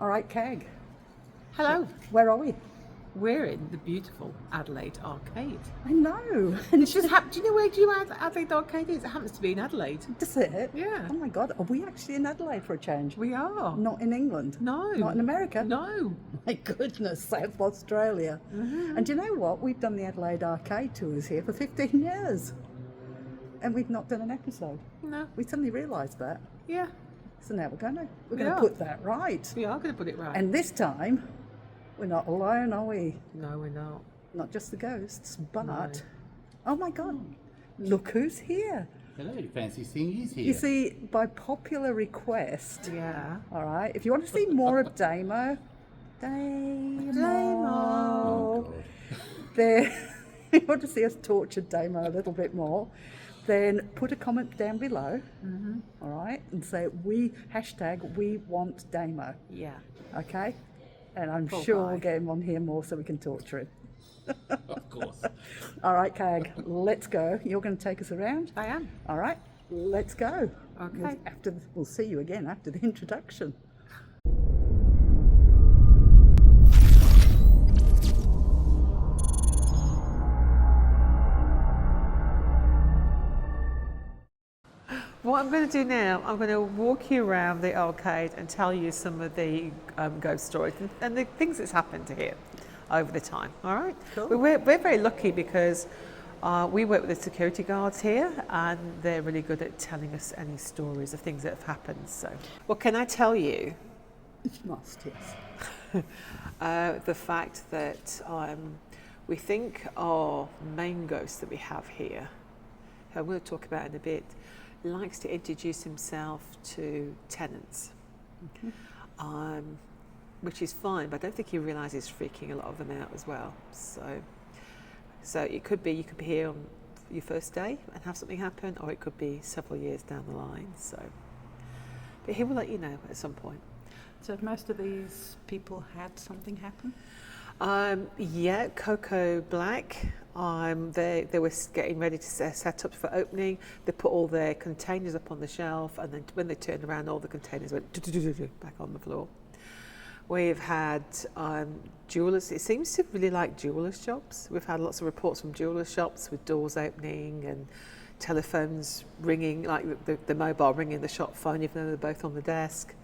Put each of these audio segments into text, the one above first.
All right, Keg. Hello. Where are we? We're in the beautiful Adelaide Arcade. I know. And it's just do you know where Adelaide Arcade is? It happens to be in Adelaide. Does it? Yeah. Oh my God, are we actually in Adelaide for a change? We are. Not in England? No. Not in America? No. My goodness, South Australia. Mm-hmm. And do you know what? We've done the Adelaide Arcade tours here for 15 years. And we've not done an episode. No. We suddenly realised that. Yeah. So now we're going We to are. put that right. We are going to put it right. And this time, we're not alone, are we? No, we're not. Not just the ghosts, but... No. Oh my God, look who's here. Hello, fancy seeing you here. You see, by popular request, Yeah. all right, if you want to see more of Damo, Oh, God. there, if you want to see us torture Damo a little bit more, then put a comment down below, all right, and say we want Damo, Yeah. okay? And I'm Full sure guy. we'll get him on here more so we can torture him. Of course. All right, Kag, let's go. You're going to take us around? I am. All right, let's go. Okay. We'll see you again after the introduction. What I'm going to do now, I'm going to walk you around the arcade and tell you some of the ghost stories and the things that's happened here over the time. All right? Cool. We're very lucky because we work with the security guards here and they're really good at telling us any stories of things that have happened. So, what can I tell you? You must, yes. The fact that we think our main ghost that we have here, who I'm going to talk about in a bit, likes to introduce himself to tenants, which is fine, but I don't think he realises freaking a lot of them out as well. So it could be you could be here on your first day and have something happen, or it could be several years down the line. So, but he will let you know at some point. So most of these people had something happen? Yeah, Coco Black. They were getting ready to set up for opening. They put all their containers up on the shelf, and then when they turned around, all the containers went back on the floor. We've had jewellers. It seems to really like jewellers shops. We've had lots of reports from jewellers shops with doors opening and telephones ringing, like the mobile ringing the shop phone, even though they're both on the desk.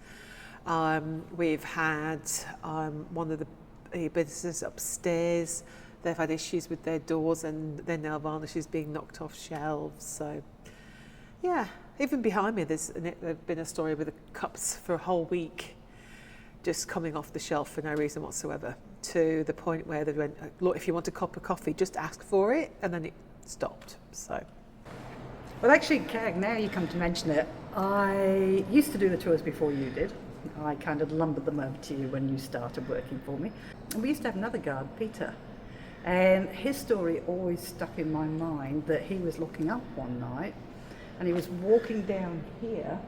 We've had one of the businesses upstairs. They've had issues with their doors and their nail varnishes being knocked off shelves. So, yeah, even behind me, there's been a story with the cups for a whole week just coming off the shelf for no reason whatsoever, to the point where they went, look, if you want a cup of coffee, just ask for it, and then it stopped. So, Well, actually, Kag, now you come to mention it, I used to do the tours before you did. I kind of lumbered them over to you when you started working for me. And we used to have another guard, Peter. And his story always stuck in my mind that he was looking up one night and he was walking down here,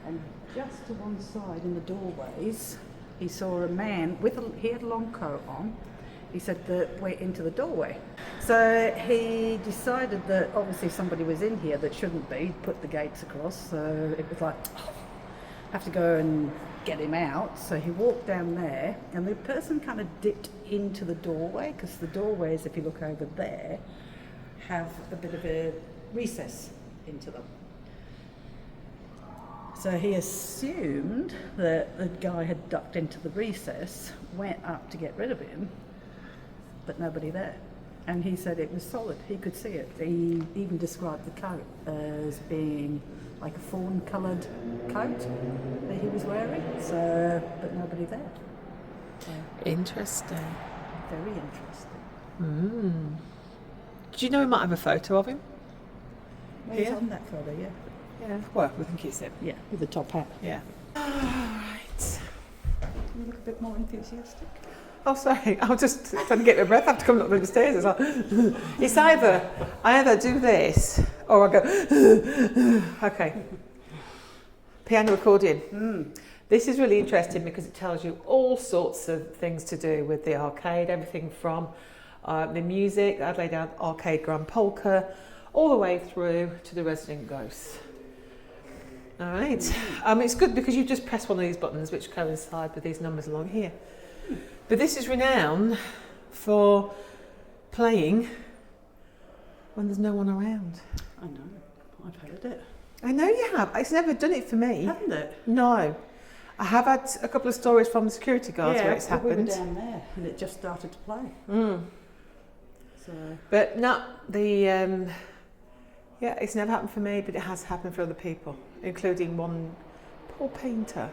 and just to one side in the doorways, he saw a man he had a long coat on. He said that went into the doorway. So he decided that obviously somebody was in here that shouldn't be, put the gates across. So it was like, have to go and get him out. So he walked down there, and the person kind of dipped into the doorway, because the doorways, if you look over there, have a bit of a recess into them. So he assumed that the guy had ducked into the recess, went up to get rid of him, but nobody there. And he said it was solid, he could see it. He even described the coat as being like a fawn-coloured coat that he was wearing, so, but nobody there. So, interesting. very interesting. Do you know we might have a photo of him? Well, he's Yeah. on that photo, yeah. Yeah. Well, we think it's him. Yeah, with the top hat. Yeah. All right. You look a bit more enthusiastic. Oh, sorry. I'm just trying to get my breath after coming up the stairs. It's like, it's either I either do this or I go. Okay. Piano accordion. This is really interesting because it tells you all sorts of things to do with the arcade. Everything from the music, Adelaide Arcade Grand Polka, all the way through to the resident ghosts. All right. It's good because you just press one of these buttons which coincide with these numbers along here. But this is renowned for playing when there's no one around. I know. I've heard it. I know you have. It's never done it for me. Haven't it? No. I have had a couple of stories from the security guards where it's happened. We were down there and it just started to play. So. But not the... it's never happened for me, but it has happened for other people, including one poor painter,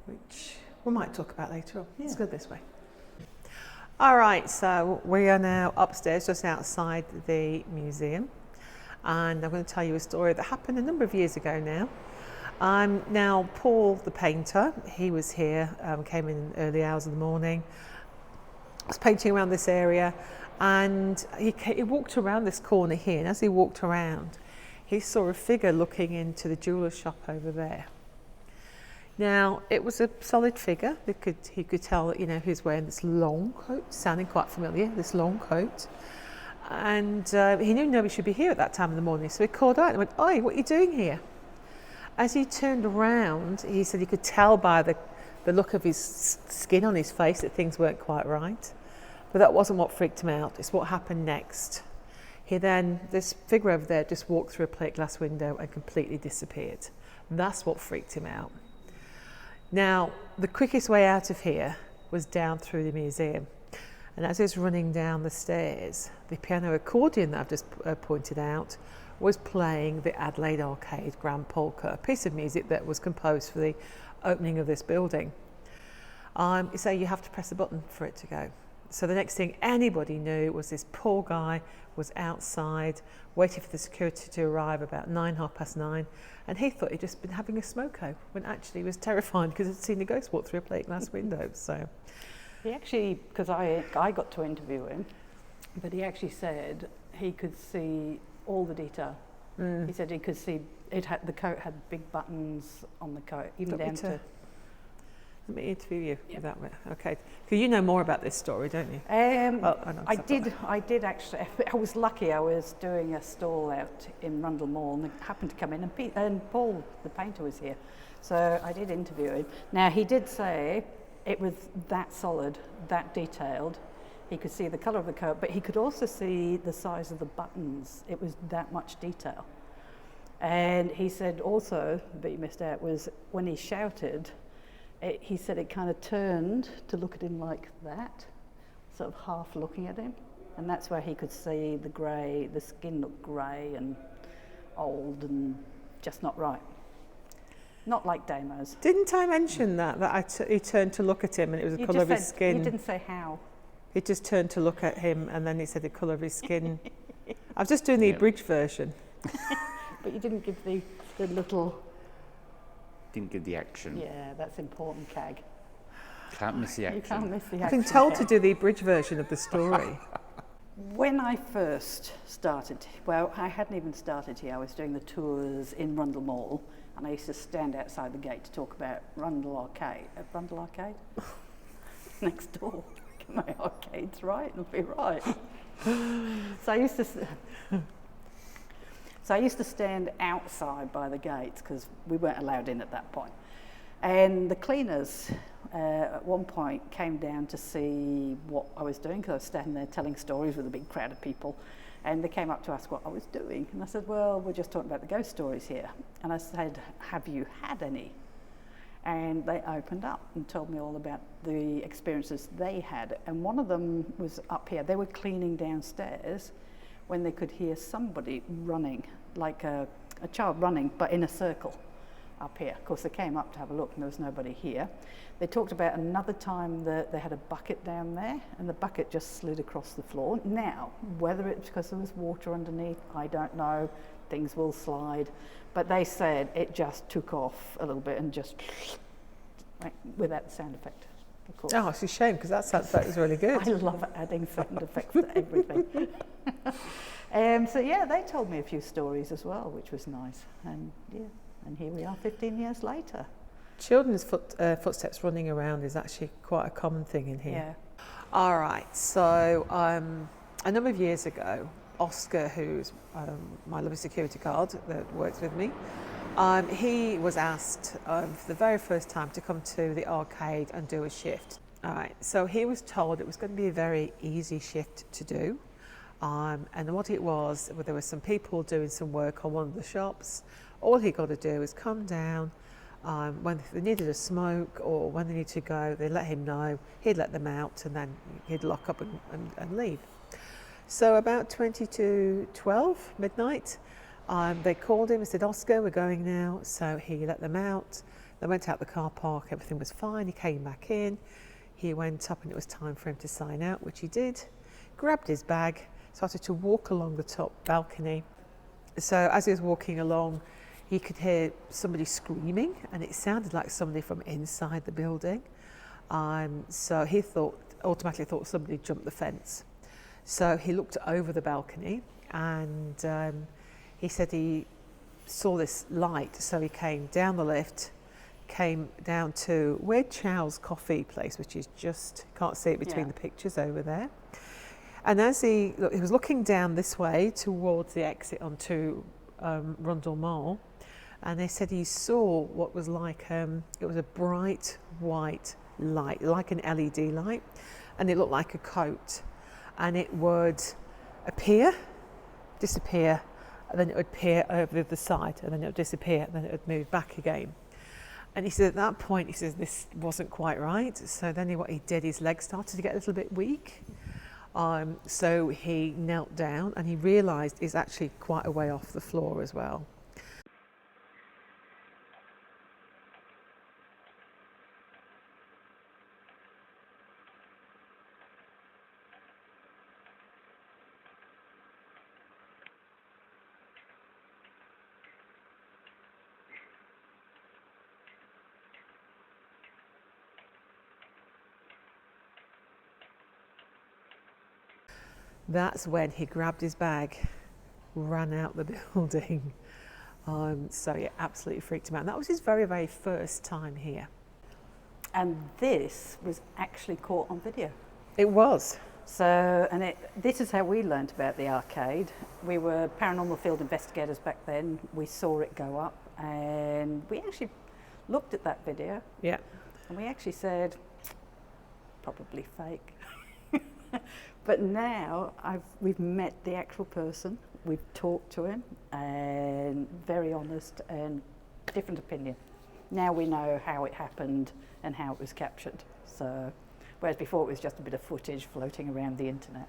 which we might talk about later on. Let's go this way. All right, so we are now upstairs, just outside the museum, and I'm going to tell you a story that happened a number of years ago now. Now, Paul, the painter, he was here, came in early hours of the morning, was painting around this area, and he walked around this corner here, and as he walked around, he saw a figure looking into the jeweller's shop over there. Now, it was a solid figure. He could tell that, he was wearing this long coat, sounding quite familiar, this long coat. And he knew nobody should be here at that time of the morning, so he called out and went, "Oi, what are you doing here?" As he turned around, he said he could tell by the look of his skin on his face that things weren't quite right. But that wasn't what freaked him out. It's what happened next. This figure over there just walked through a plate glass window and completely disappeared. That's what freaked him out. Now, the quickest way out of here was down through the museum. And as he was running down the stairs, the piano accordion that I've just pointed out was playing the Adelaide Arcade Grand Polka, a piece of music that was composed for the opening of this building. So you have to press a button for it to go. So the next thing anybody knew was this poor guy was outside waiting for the security to arrive about 9:30, and he thought he'd just been having a smoko, when actually he was terrified because he'd seen a ghost walk through a plate glass window. So He actually, because I got to interview him, but he actually said he could see all the detail. He said he could see the coat had big buttons on the coat, even down to. Let me interview you with that one. Okay, because you know more about this story, don't you? I did actually. I was lucky. I was doing a stall out in Rundle Mall, and I happened to come in, and Paul, the painter, was here, so I did interview him. Now he did say it was that solid, that detailed. He could see the colour of the coat, but he could also see the size of the buttons. It was that much detail. And he said also, that you missed out, was when he shouted, he said it kind of turned to look at him like that, sort of half looking at him. And that's where he could see the skin looked grey and old and just not right. Not like Damo's. Didn't I mention that he turned to look at him and it was the colour of his skin? You didn't say how. He just turned to look at him and then he said the colour of his skin. I was just doing the abridged version. But you didn't give the little... Didn't give the action. Yeah, that's important, Cag. Can't miss the action. You can't miss the action. I've been told to do the abridged version of the story. When I first started, well, I hadn't even started here. I was doing the tours in Rundle Mall, and I used to stand outside the gate to talk about Rundle Arcade. Rundle Arcade? Next door. Get my arcades right, and I'll be right. So I used to stand outside by the gates because we weren't allowed in at that point. And the cleaners at one point came down to see what I was doing because I was standing there telling stories with a big crowd of people. And they came up to ask what I was doing. And I said, well, we're just talking about the ghost stories here. And I said, have you had any? And they opened up and told me all about the experiences they had. And one of them was up here. They were cleaning downstairs when they could hear somebody running, like a child running, but in a circle up here. Of course, they came up to have a look and there was nobody here. They talked about another time that they had a bucket down there and the bucket just slid across the floor. Now, whether it's because there was water underneath, I don't know. Things will slide. But they said it just took off a little bit and just like, without the sound effect. Of course. Oh, it's a shame because that sound effect was really good. I love adding sound effects to everything. So yeah, they told me a few stories as well, which was nice. And yeah, and here we are 15 years later. Children's footsteps running around is actually quite a common thing in here. Yeah. All right, so a number of years ago, Oscar, who's my lovely security guard that works with me, He was asked for the very first time to come to the arcade and do a shift. All right, so he was told it was going to be a very easy shift to do. And what it was, there were some people doing some work on one of the shops. All he got to do is come down. When they needed a smoke or when they needed to go, they'd let him know, he'd let them out, and then he'd lock up and leave. So about 20 to 12, midnight, they called him and said, Oscar, we're going now. So he let them out. They went out the car park, everything was fine. He came back in. He went up and it was time for him to sign out, which he did. Grabbed his bag, started to walk along the top balcony. So as he was walking along, he could hear somebody screaming, and it sounded like somebody from inside the building. So he automatically thought somebody jumped the fence. So he looked over the balcony, and he said he saw this light. So he came down the lift, came down to where Chow's coffee place, which is just, can't see it between the pictures over there. And as he was looking down this way towards the exit onto Rundle Mall, and they said he saw what was like, it was a bright white light, like an LED light, and it looked like a coat. And it would appear, disappear, and then it would appear over the side, and then it would disappear, and then it would move back again. And he said at that point, he says this wasn't quite right. So then what he did, his legs started to get a little bit weak. So he knelt down and he realised he's actually quite a way off the floor as well. That's when he grabbed his bag, ran out the building. So it absolutely freaked him out. And that was his very, very first time here. And this was actually caught on video. It was. So, and this is how we learnt about the arcade. We were paranormal field investigators back then. We saw it go up, and we actually looked at that video. Yeah. And we actually said, probably fake. But now we've met the actual person, we've talked to him, and very honest and different opinion. Now we know how it happened and how it was captured. So, whereas before it was just a bit of footage floating around the internet.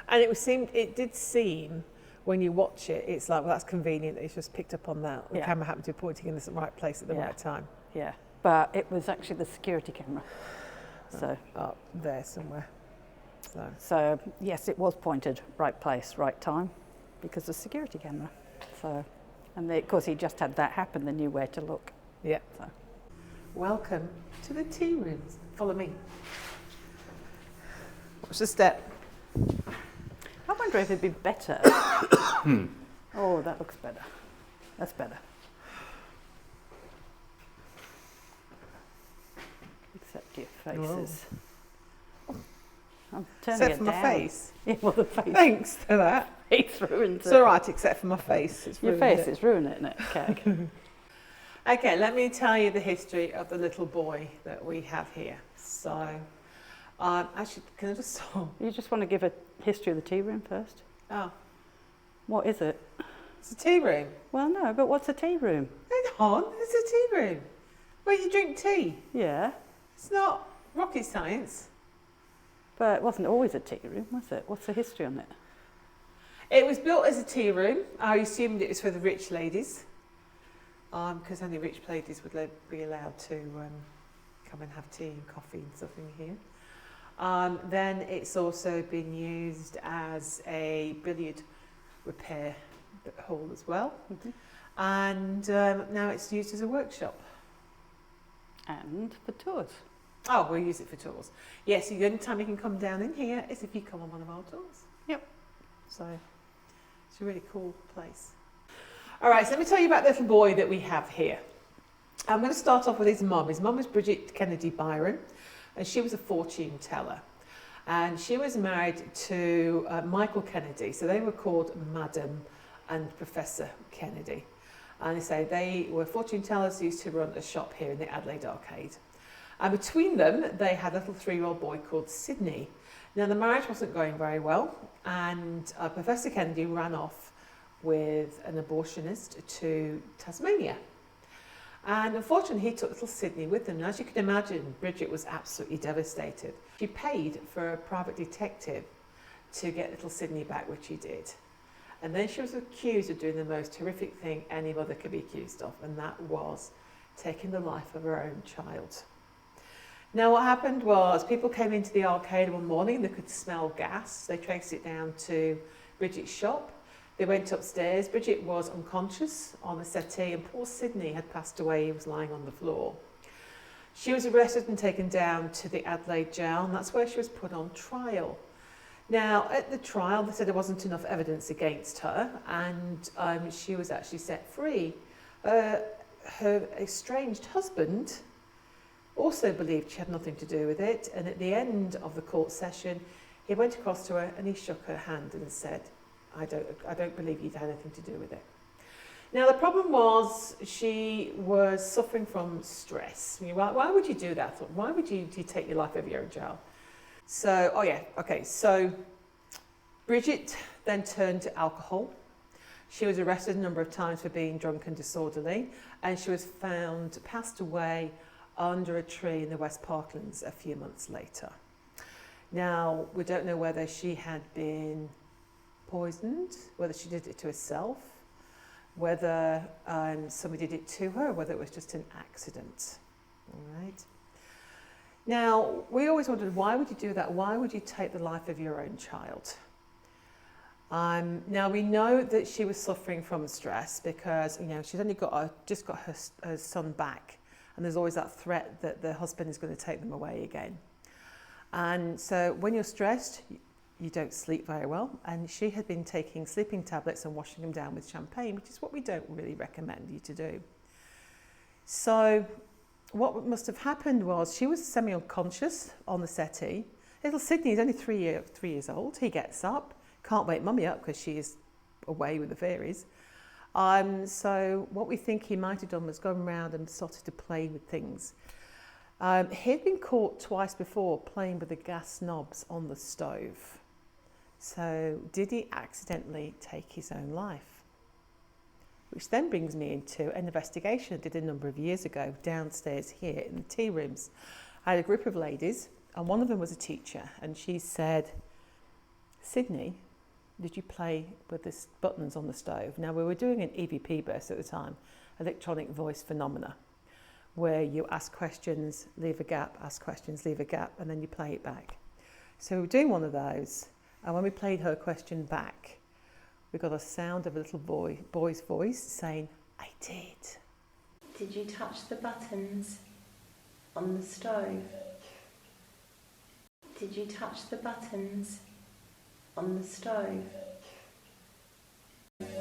And it did seem, when you watch it, it's like, well, that's convenient that it's just picked up on that. The camera happened to be pointing in the right place at the right time. Yeah, but it was actually the security camera. So up there somewhere. So yes, it was pointed right place, right time, because the security camera. So, and of course he just had that happen, they knew where to look. Yeah. So. Welcome to the tea rooms. Follow me. Watch the step. I wonder if it'd be better. Oh, that looks better. That's better. Except your faces. Oh. I'm turning except it for down. my face. Yeah, well, the face. Thanks for that. It's ruined. It's all right, except for my face. It's your face is ruined, isn't it, Kag? Okay, let me tell you the history of the little boy that we have here. So, actually, can I just stop? You just want to give a history of the tea room first? Oh. What is it? It's a tea room. Well, no, but what's a tea room? Hang on, it's a tea room where you drink tea. Yeah. It's not rocket science. But it wasn't always a tea room, was it? What's the history on it? It was built as a tea room. I assumed it was for the rich ladies, because only rich ladies would be allowed to come and have tea and coffee and stuff in here. Then it's also been used as a billiard repair hall as well. Mm-hmm. And now it's used as a workshop. And for tours. Oh, we'll use it for tours. Yes, the only time you can come down in here is if you come on one of our tours. Yep. So it's a really cool place. All right, so let me tell you about the little boy that we have here. I'm going to start off with his mum. His mum was Bridget Kennedy Byron, and she was a fortune teller. And she was married to Michael Kennedy, so they were called Madam and Professor Kennedy. And they say they were fortune tellers who used to run a shop here in the Adelaide Arcade. And between them, they had a little 3-year-old boy called Sydney. Now, the marriage wasn't going very well, and Professor Kennedy ran off with an abortionist to Tasmania. And unfortunately, he took little Sydney with him. And as you can imagine, Bridget was absolutely devastated. She paid for a private detective to get little Sydney back, which he did. And then she was accused of doing the most horrific thing any mother could be accused of, and that was taking the life of her own child. Now, what happened was people came into the arcade one morning, they could smell gas. They traced it down to Bridget's shop. They went upstairs. Bridget was unconscious on the settee, and poor Sydney had passed away. He was lying on the floor. She was arrested and taken down to the Adelaide jail, and that's where she was put on trial. Now, at the trial, they said there wasn't enough evidence against her, and she was actually set free. Her estranged husband also believed she had nothing to do with it, and at the end of the court session, he went across to her and he shook her hand and said, I don't believe you'd had anything to do with it. Now, the problem was she was suffering from stress. Why would you do that? Why would you take your life over your own jail? So Bridget then turned to alcohol. She was arrested a number of times for being drunk and disorderly, and she was found passed away under a tree in the West Parklands a few months later. Now, we don't know whether she had been poisoned, whether she did it to herself, whether somebody did it to her, whether it was just an accident. All right. Now, we always wondered, why would you do that? Why would you take the life of your own child? Now, we know that she was suffering from stress because, she's only just got her son back, and there's always that threat that the husband is going to take them away again. And so when you're stressed, you don't sleep very well, and she had been taking sleeping tablets and washing them down with champagne, which is what we don't really recommend you to do. So what must have happened was she was semi-unconscious on the settee. Little Sydney is only 3 years old. He gets up, can't wake mummy up because she is away with the fairies. So what we think he might have done was gone around and started to play with things. He'd been caught twice before playing with the gas knobs on the stove. So did he accidentally take his own life? Which then brings me into an investigation I did a number of years ago downstairs here in the tea rooms. I had a group of ladies, and one of them was a teacher, and she said, Sydney, did you play with the buttons on the stove? Now, we were doing an EVP burst at the time, electronic voice phenomena, where you ask questions, leave a gap, ask questions, leave a gap, and then you play it back. So we were doing one of those, and when we played her question back, we got a sound of a little boy's voice saying, I did. Did you touch the buttons on the stove? Did you touch the buttons on the stove? Very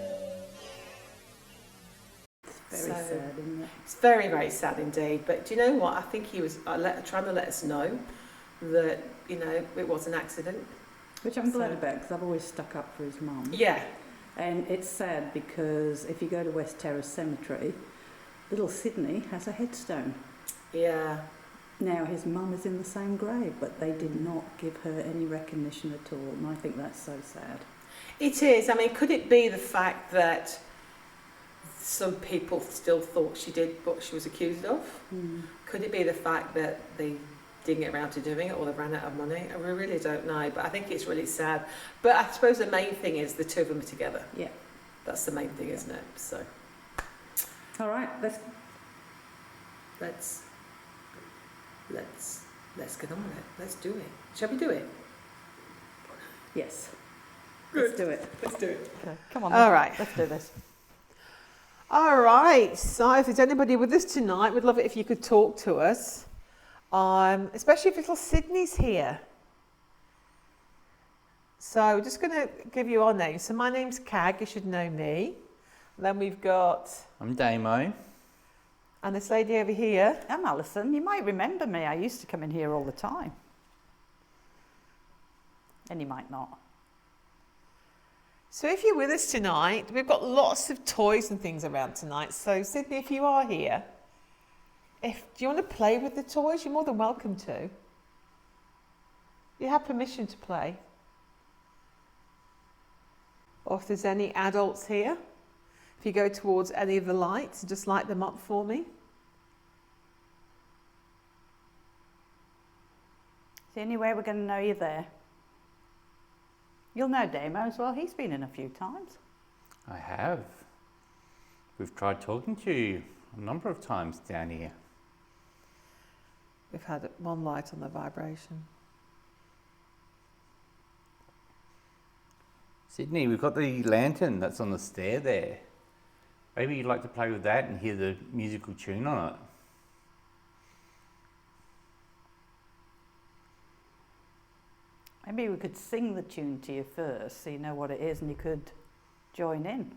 sad, isn't it? It's very, very sad indeed. But do you know what? I think he was trying to let us know that, it was an accident. Which I'm glad about, because I've always stuck up for his mum. Yeah. And it's sad because if you go to West Terrace Cemetery, little Sydney has a headstone. Yeah. Now, his mum is in the same grave, but they did not give her any recognition at all, and I think that's so sad. It is. I mean, could it be the fact that some people still thought she did what she was accused of? Mm. Could it be the fact that they didn't get around to doing it, or they ran out of money? We really don't know, but I think it's really sad. But I suppose the main thing is the two of them are together. Yeah. That's the main thing, isn't it? So. All right, let's get on with it. Let's do it. Shall we do it? yes. Good. Let's do it. Let's do it. Okay, come on. All right. Let's do this. All right. So if there's anybody with us tonight, we'd love it if you could talk to us. Especially if little Sydney's here. So we're just going to give you our names. So my name's Cag, you should know me. Then we've got... I'm Damo. And this lady over here. I'm Alison. You might remember me. I used to come in here all the time. And you might not. So if you're with us tonight, we've got lots of toys and things around tonight. So Sydney, if you are here, do you want to play with the toys? You're more than welcome to. You have permission to play. Or if there's any adults here, if you go towards any of the lights, just light them up for me. Is there any way we're going to know you're there? You'll know Damo as well. He's been in a few times. I have. We've tried talking to you a number of times down here. We've had one light on the vibration. Sydney, we've got the lantern that's on the stair there. Maybe you'd like to play with that and hear the musical tune on it. Maybe we could sing the tune to you first so you know what it is and you could join in.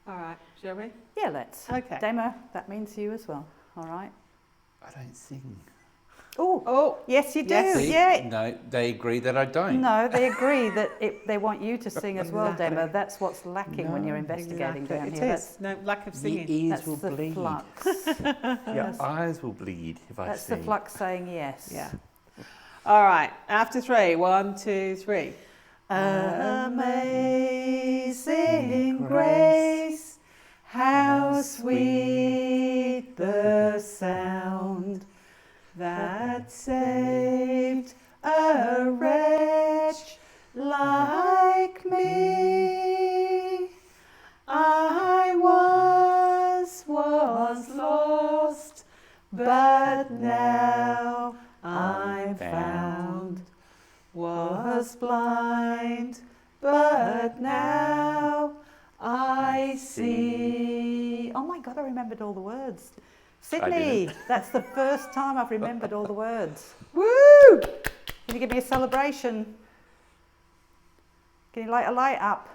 All right, shall we? Yeah, let's. Okay. Damo, that means you as well. All right. I don't sing. Oh, yes, you do. Yes. See? Yeah. No, they agree that I don't. No, they agree that they want you to sing as well, Exactly. Damo. That's what's lacking when you're investigating down It here. is. No lack of Your singing. ears That's will the bleed. flux. Your eyes will bleed if I That's sing. the flux saying yes. Yeah. All right. After 3. 1, 2, 3. Amazing grace, how sweet the sound that saved a wretch like me. I once was lost, but now I'm found. Was blind, but now I see. Oh my God, I remembered all the words. Sydney, didn't. that's the first time I've remembered all the words. Woo! Can you give me a celebration? Can you light a light up?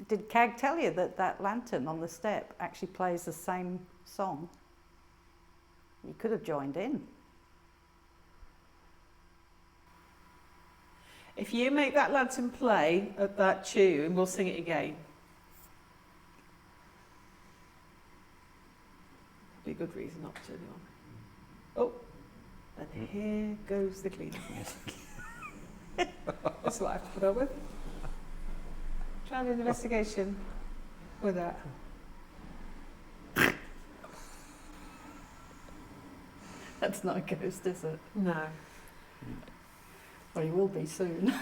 Did Cag tell you that that lantern on the step actually plays the same song? You could have joined in. If you make that lantern play at that tune, we'll sing it again. Be a good reason not to turn it on. Oh, and here goes the cleaning. That's what I have to put up with. Try and do an investigation with that. That's not a ghost, is it? No. Well, you will be soon.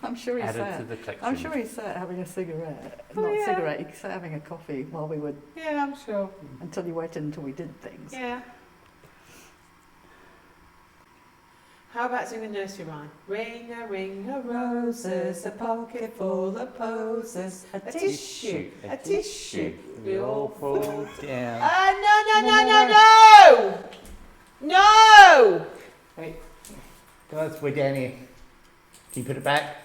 I'm sure he Add it to sat. the collection. I'm sure he sat having a cigarette. Oh, Not yeah. cigarette. He sat having a coffee while we were Yeah, I'm sure. until you waited until we did things. Yeah. How about doing a nursery rhyme? Ring a roses, a pocket full of poses, a tissue, a tissue, we all fall. down. No! No! Hey, guys, we're down here. Can you put it back?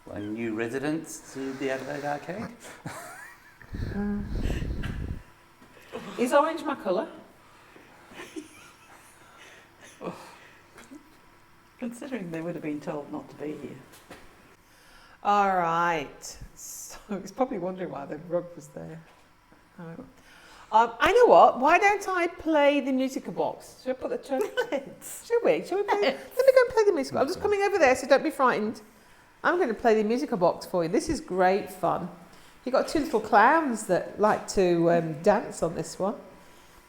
One new residents to the Adelaide Arcade. Is orange my colour? Considering they would have been told not to be here. All right. So he's probably wondering why the rug was there. I know what. Why don't I play the musical box? Should I put the Shall we? Shall we play? Let me go and play the musical. I'm just coming over there, so don't be frightened. I'm going to play the musical box for you. This is great fun. You've got 2 little clowns that like to dance on this one.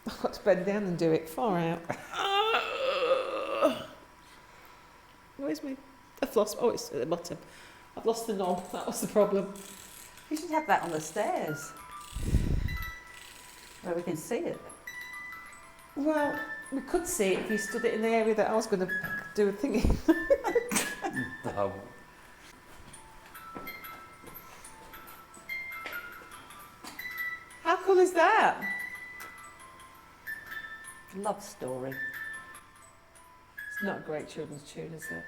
I've got to bend down and do it. Far out. Where's my... I've lost... Oh, it's at the bottom. I've lost the knob. That was the problem. You should have that on the stairs where we can see it. Well, we could see it if you stood it in the area that I was going to do a thingy. Oh, that? Love Story. It's not a great children's tune, is it?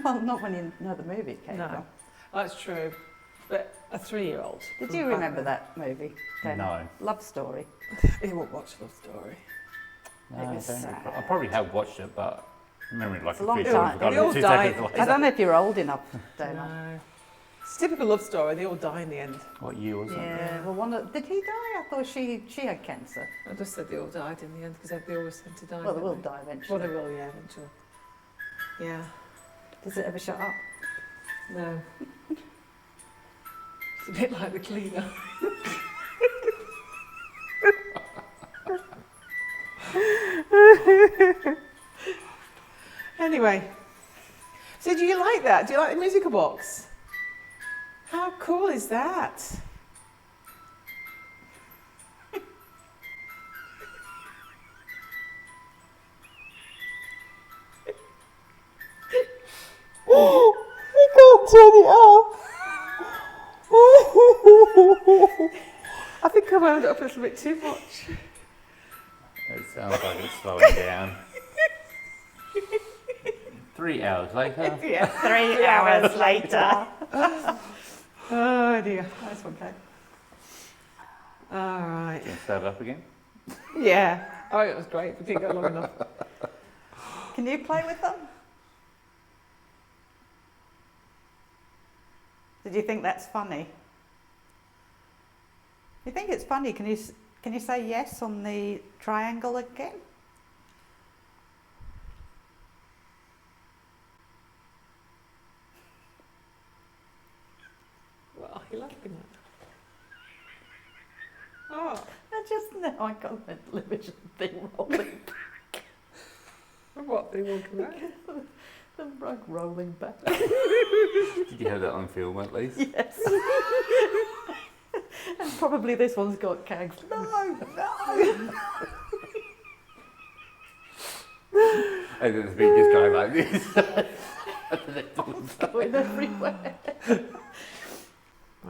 Well, not when you know the movie it came No. from. That's true. But a 3-year-old. Did you remember that movie? Then? No. Love Story. He won't watch Love Story. No, It I was don't sad. recall. I probably have watched it, but I remember it like It's a long fish. time. I forgot They it all 2 died. seconds I later. don't know if you're old enough, Dana. No. It's a typical love story. They all die in the end. What year was it? Yeah, well, did he die? I thought she had cancer. I just said they all died in the end because they always tend to die. Well, they don't will they? die eventually. Well, they will, yeah, eventually. Yeah. Does it ever shut up? No. It's a bit like the cleaner. Anyway, so do you like that? Do you like the musical box? How cool is that? You can't turn it off. I think I wound it up a little bit too much. It sounds like it's slowing down. 3 hours later. Yeah. 3 hours later. Oh dear. Nice one, Kate. All right. Can you start it up again? Yeah. Oh, it was great. We didn't go long enough. Can you play with them? Did you think that's funny? You think it's funny? Can you say yes on the triangle again? What are you laughing at? Oh, I just know I got the television thing rolling. what? They walking back? The rug rolling back. Did you have that on film at least? Yes. And probably this one's got cags. No, no. And there's me just going like this. It's going everywhere. Do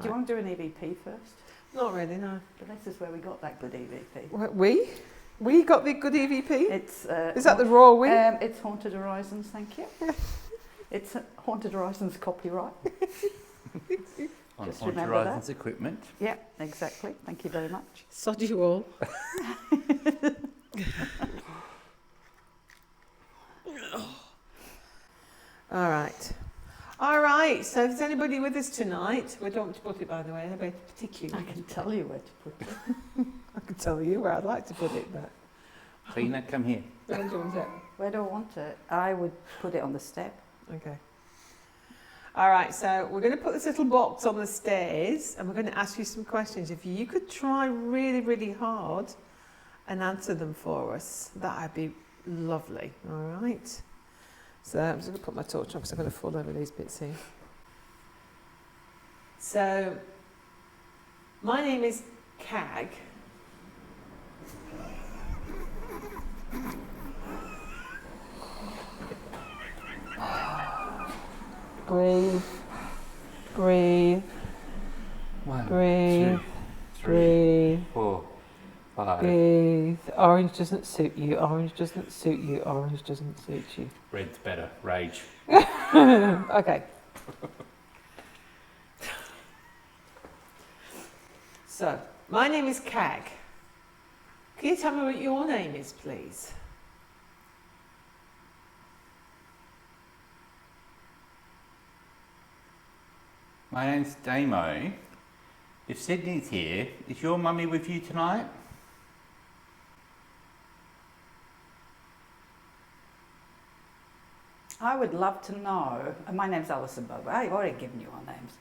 you want to do an EVP first? Not really, no. But this is where we got that good EVP. What, we? We got the good EVP? It's Is that the raw we? It's Haunted Horizons, thank you. It's Haunted Horizons copyright. On Just Haunted remember Horizons equipment. Yeah, exactly. Thank you very much. Sod you all. All right. All right, so if there's anybody with us tonight, we don't want to put it, by the way, anybody particularly. I can tell you where to put it. I can tell you where I'd like to put it, but Tina, come here. where do you want it? Where do I want it? I would put it on the step. Okay. All right, so we're going to put this little box on the stairs and we're going to ask you some questions. If you could try really, really hard and answer them for us, that would be lovely. All right. So I'm just going to put my torch on because I'm going to fall over these bits here. So, my name is Cag. Breathe, breathe, One, breathe, 2, 3, breathe, 4, 5. breathe. Orange doesn't suit you, orange doesn't suit you, orange doesn't suit you. Red's better. Rage. Okay. So, my name is Cag. Can you tell me what your name is, please? My name's Damo. If Sydney's here, is your mummy with you tonight? I would love to know, and my name's Alison, by the way, I've already given you our names.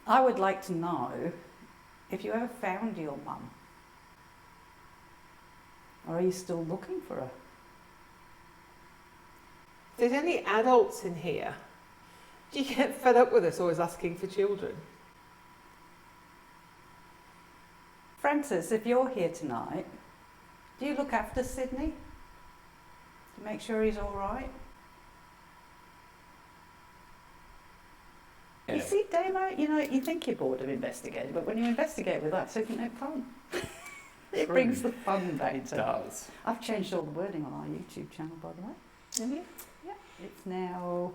I would like to know if you ever found your mum. Or are you still looking for her? If there's any adults in here, do you get fed up with us always asking for children? Francis, if you're here tonight, do you look after Sydney? To make sure he's all right? Yeah. You see, Damo, you know, you think you're bored of investigating, but when you investigate with us, isn't it fun? It brings the fun back. It does. I've changed all the wording on our YouTube channel, by the way. Mhm. Yeah, it's now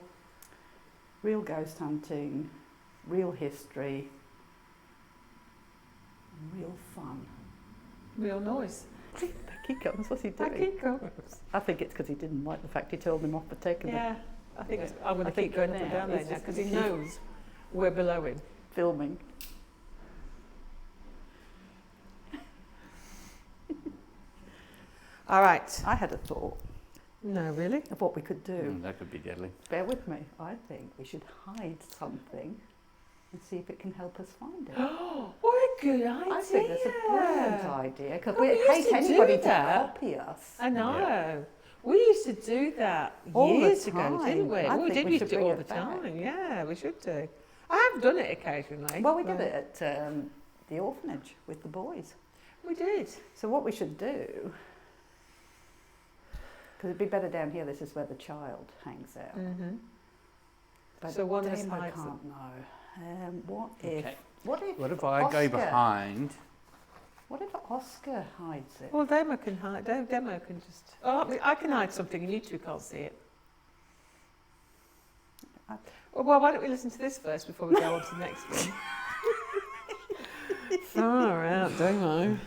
real ghost hunting, real history, and real fun. Real noise. Back he comes. What's he doing? Back he comes. I think it's because he didn't like the fact he told him off for taking the Yeah, I think I'm going I to think keep going up now and down there it's now just because he gonna keep- knows we're below him. filming. All right. I had a thought No, really? of what we could do. That could be deadly. Bear with me. I think we should hide something and see if it can help us find it. Oh, what a good idea! I think that's a brilliant idea because But we we used hate to anybody do to that. copy us. I know. We used to do that All the years ago, time. didn't we? I We think did we used should to do bring all the it back. time. Yeah, we should do. I have done it occasionally. Well, we did but- it at the orphanage with the boys. We did. So what we should do, because it'd be better down here. This is where the child hangs out. Mm-hmm. But So one of us Damo hides can't them. know. What if? Okay. What if? What if I Oscar, go behind? What if Oscar hides it? Well, Demo can hide. Demo can just. Oh, I can hide something, and you two can't see it. I- Well, why don't we listen to this first before we go on to the next one? Far out, Demo.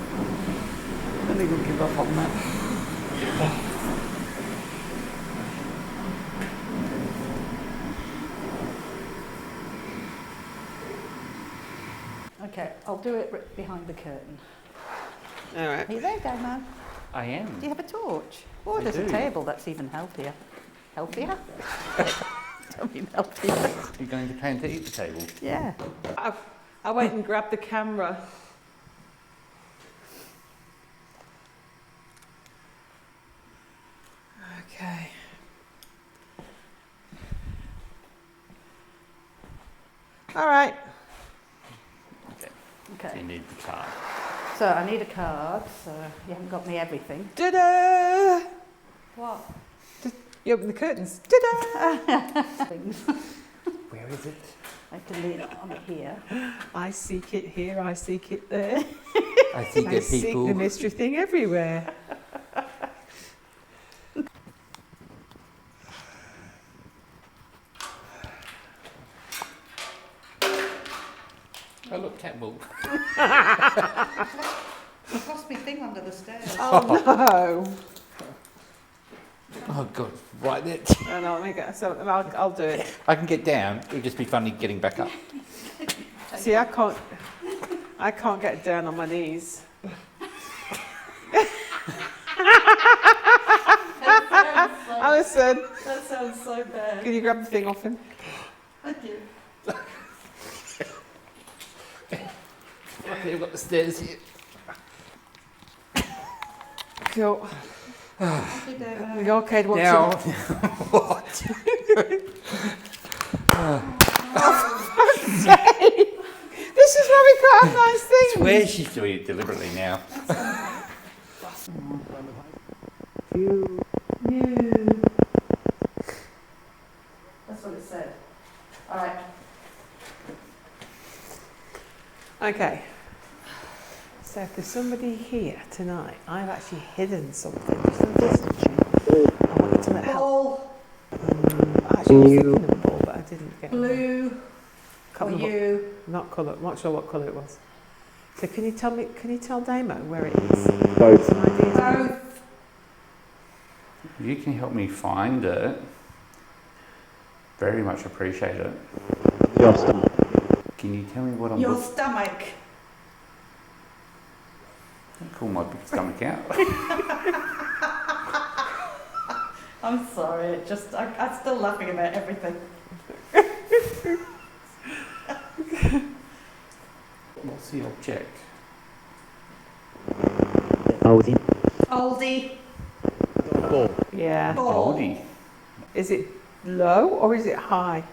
I think we'll give up on that. Okay, I'll do it behind the curtain. All right. Are you there, Damo? I am. Do you have a torch? Oh, I there's a do. table. That's even healthier. Healthier? I mean healthier. You're going to plan to eat the table? Yeah. I went and grabbed the camera. Okay. All right. Okay. So Okay. you need the card. So I need a card. So you haven't got me everything. Ta-da! What? You open the curtains. Ta-da! Things. Where is it? I can lean on it here. I seek it here, I seek it there. I think I that seek people. the mystery thing everywhere. Oh look, cat ball. I lost my thing under the stairs. Oh no! Oh god, right there. No, no, let me go. So I'll do it. I can get down. It'll just be funny getting back up. See, I can't get down on my knees. Alison, That sounds so bad. can you grab the thing off him? Thank you. Luckily, I've got the stairs here. Cool. Thank you, David. The arcade wants Now, to... what? This is where we can't have nice things. Swear she's doing it deliberately now. That's what it said. All right. Okay. So if there's somebody here tonight, I've actually hidden something. Just a message. I want you to let help. Ball, I actually was thinking of a ball, but I didn't get it. blue, for Can't remember you. Not colour. Not sure what colour it was. So can you tell me? Can you tell Damo where it is? Both. Some ideas. Both. If you can help me find it, very much appreciate it. Your stomach. Can you tell me what I'm Your looking stomach. Don't call my big stomach out. I'm sorry. It just I'm still laughing about everything. What's the object? Oldie. Oldie. Ball. Yeah. Ball. Oldie. Is it low or is it high?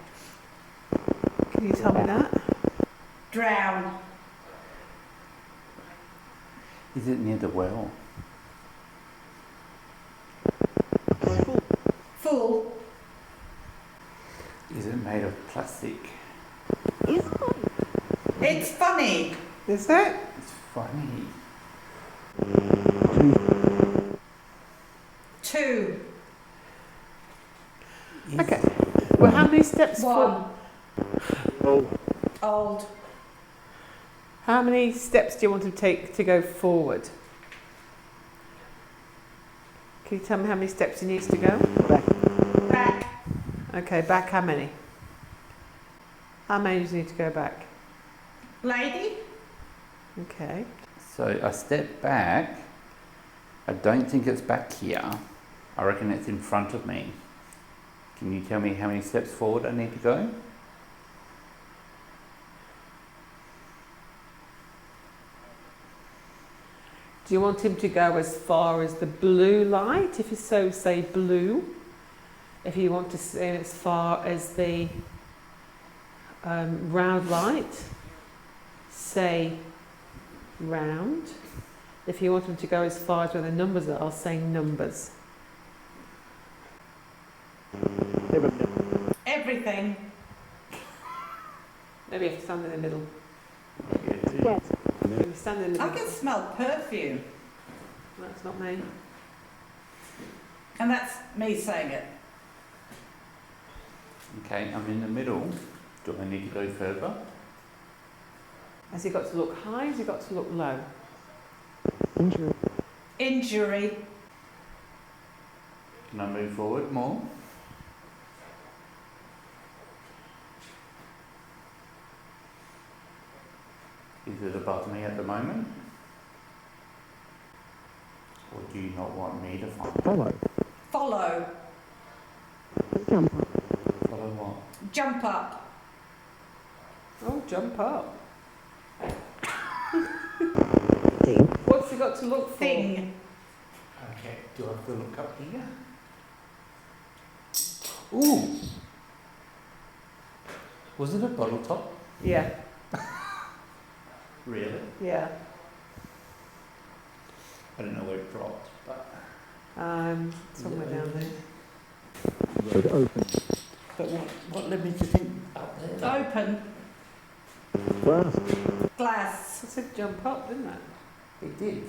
Can you tell me that? Drown. Is it near the well? Full. Is it made of plastic? It's funny. Is it? It's funny. 2. Okay. Well, how many steps 1. forward? Old. How many steps do you want to take to go forward? Can you tell me how many steps he needs to go? Back. Okay, back how many? How many does he need to go back? Lady. Okay. So I step back. I don't think it's back here. I reckon it's in front of me. Can you tell me how many steps forward I need to go? Do you want him to go as far as the blue light, if you so say blue? If you want to say as far as the round light, say round. If you want him to go as far as where the numbers are, say numbers. Everything. Maybe you have to stand in the middle. Yes. Maybe stand in the I middle. can smell perfume. That's not me. And that's me saying it. Okay, I'm in the middle. Do I need to go further? Has he got to look high? Has he got to look low? Injury. Injury. Can I move forward more? Is it above me at the moment? Or do you not want me to find it? Follow. Follow. Jump up. Follow what? Jump up. Oh, jump up. Thing. What's he got to look for? Thing. Okay, do I have to look up here? Ooh! Was it a bottle top? Yeah, Really? yeah. I don't know where it dropped, but... Somewhere down there. Road open. But what led me to think up there? Open. Glass. Glass. I said jump up, didn't I? It did.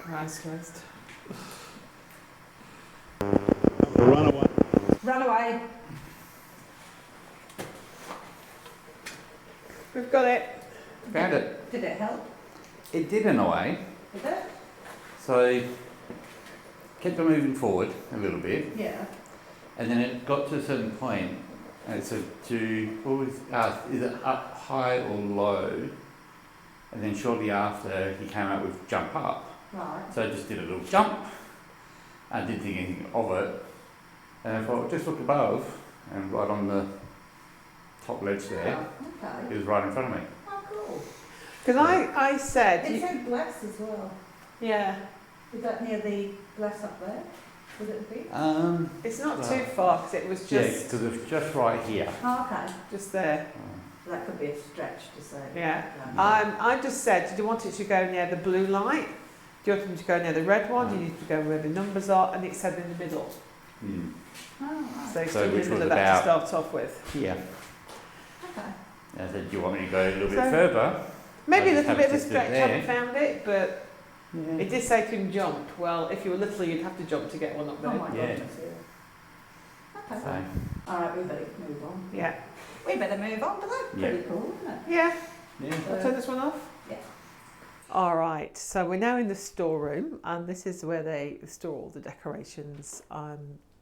Eyes closed. Run away. Run away. We've got it. Found it. Did it help? It did in a way. Did it? So, kept on moving forward a little bit, Yeah. and then it got to a certain point, and it said to, what was asked, is it up, high or low? And then shortly after, he came out with jump up. Right. So I just did a little jump. I didn't think anything of it. And I thought, just look above, and right on the top ledge there, Oh, it okay. was right in front of me. Oh, cool. Because I said, It said glass as well. yeah, Is that near the glass up there? Would it be? it's not Well, too far because it was Yeah, just because it's just right here. Oh, okay. just there. That could be a stretch to say. Yeah. No. I just said, did you want it to go near the blue light? Do you want them to go near the red one? Do you need to go where the numbers are? And it said in the middle. Mm. Oh, right. So it's So still in which the middle was of that to about- start off with. Yeah. Okay. And I said, do you want me to go a little bit So- further? Maybe a I just little bit of a have to sit stretch, I there. haven't found it, but Yeah. it did say to him jump. Well, if you were little, you'd have to jump to get one up Oh there. my Yeah. goodness, yeah. Okay. So, All right, we better move on. Yeah. We better move on, but that's Yeah. pretty cool, isn't it? Yeah. yeah. I'll turn this one off. Yeah. All right, so we're now in the storeroom, and this is where they store all the decorations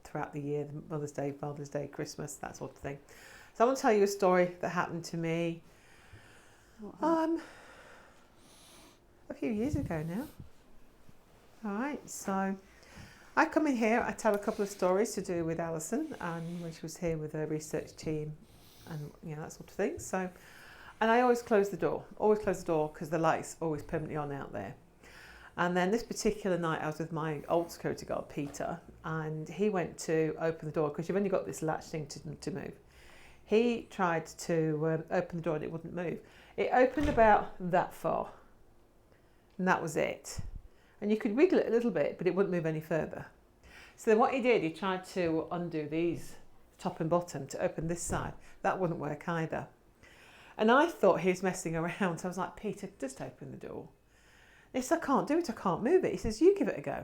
throughout the year, Mother's Day, Father's Day, Christmas, that sort of thing. So I want to tell you a story that happened to me a few years ago now. All right, so I come in here, I tell a couple of stories to do with Alison, and when she was here with her research team, and that sort of thing. So. And I always close the door because the light's always permanently on out there. And then this particular night I was with my old security guard, Peter, and he went to open the door because you've only got this latch thing to move. He tried to open the door and it wouldn't move. It opened about that far and that was it. And you could wiggle it a little bit, but it wouldn't move any further. So then what he did, he tried to undo these, top and bottom, to open this side. That wouldn't work either. And I thought he was messing around, so I was like, Peter, just open the door. He said, I can't do it, I can't move it. He says, you give it a go.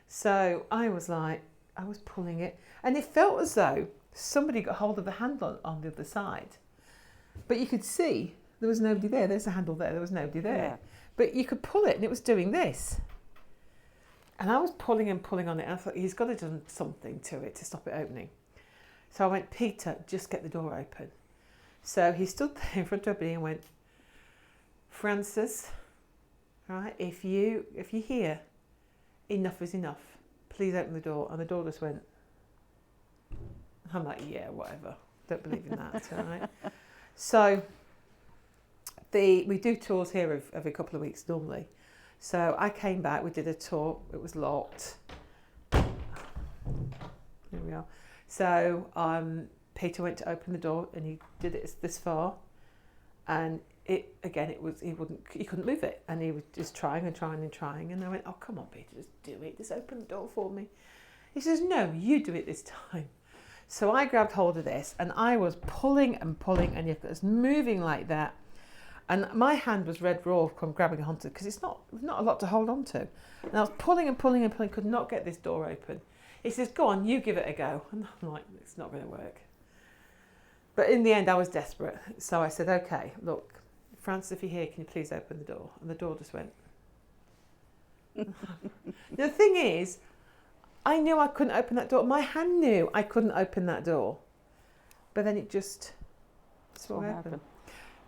So I was pulling it, and it felt as though somebody got hold of the handle on the other side. But you could see there was nobody there. There's a handle there, there was nobody there. Yeah. But you could pull it, and it was doing this. And I was pulling and pulling on it, and I thought, he's got to have done something to it to stop it opening. So I went, Peter, just get the door open. So he stood there in front of me and went, Francis, right, if you hear enough is enough, please open the door. And the door just went. I'm like, yeah, whatever. Don't believe in that, right? So we do tours here every couple of weeks normally. So I came back, we did a tour, it was locked. Here we are. So Peter went to open the door and he did it this far, and he couldn't move it, and he was just trying and trying and trying, and I went, oh come on Peter, just do it, just open the door for me. He says, no, you do it this time. So I grabbed hold of this and I was pulling and pulling, and it was moving like that, and my hand was red raw from grabbing onto it because it's not a lot to hold on to, and I was pulling and pulling and pulling, could not get this door open. He says, go on, you give it a go. And I'm like, it's not going to work. But in the end, I was desperate. So I said, okay, look, Francis, if you're here, can you please open the door? And the door just went. The thing is, I knew I couldn't open that door. My hand knew I couldn't open that door. But then it just happened.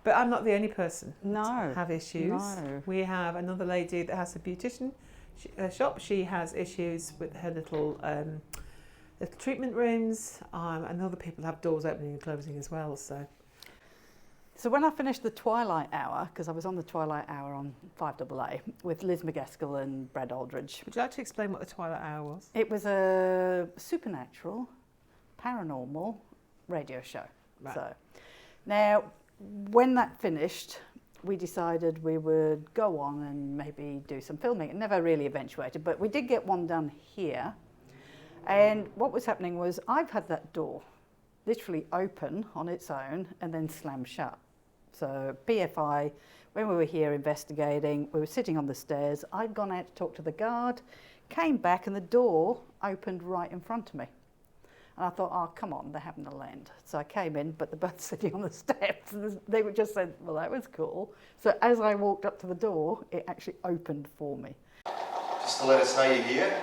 But I'm not the only person to have issues. No. We have another lady that has a beautician shop. She has issues with her little treatment rooms, and other people have doors opening and closing as well. So when I finished the Twilight Hour, because I was on the Twilight Hour on 5AA with Liz McGaskill and Brad Aldridge. Would you like to explain what the Twilight Hour was? It was a supernatural, paranormal radio show. Right. So now, when that finished, we decided we would go on and maybe do some filming. It never really eventuated, but we did get one done here. And what was happening was I've had that door literally open on its own and then slam shut. So PFI, when we were here investigating, we were sitting on the stairs. I'd gone out to talk to the guard, came back, and the door opened right in front of me. And I thought, oh, come on, they're having a land. So I came in, but they're both sitting on the steps. And they were just said, well, that was cool. So as I walked up to the door, it actually opened for me. Just to let us know you're here.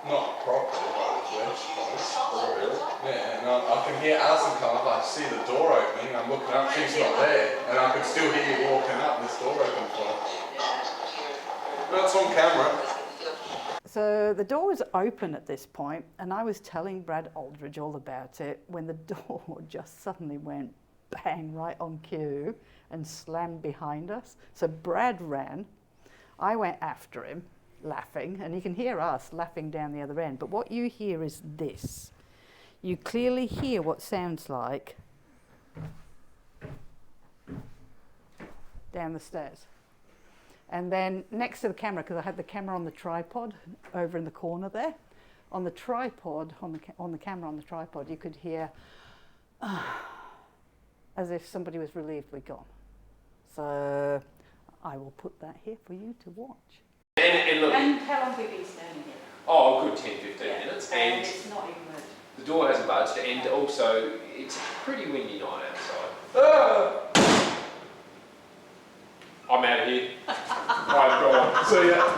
Not properly, but it's less close. Oh, really? Yeah, and I can hear Alison come up, I see the door opening, and I'm looking up, she's not there, and I can still hear you walking up, this door open for her. That's on camera. So the door was open at this point, and I was telling Brad Aldridge all about it when the door just suddenly went bang right on cue and slammed behind us. So Brad ran, I went after him, laughing, and you can hear us laughing down the other end, but what you hear is this. You clearly hear what sounds like down the stairs. And then next to the camera, because I had the camera on the tripod over in the corner there, on the tripod, on the camera on the tripod, you could hear as if somebody was relieved we'd gone. So I will put that here for you to watch. And look, And how long have you been standing here? oh, a good 10, 15 Yeah. minutes. And And it's not even moved. the door hasn't budged, and also it's a pretty windy night outside. I'm out of here. Right, bro. See ya.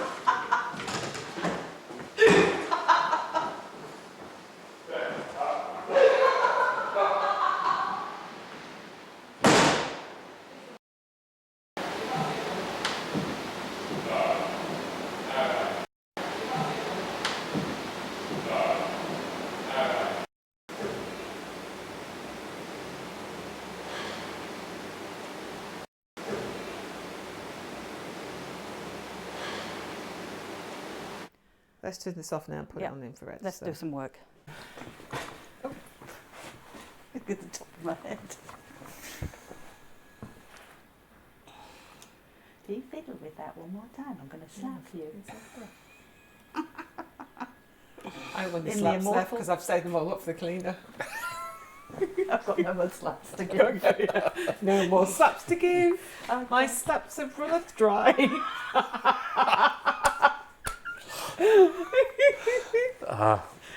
Let's turn this off now and put Yeah. it on the infrared. Let's so. do some work. Look at the top of my head. Do you fiddle with that one more time? I'm going to slap you. I don't want the In the slaps left immortal- because I've saved them all up for the cleaner. I've got no more slaps to give. Okay, yeah. No more slaps to give. Okay. My slaps have run dry.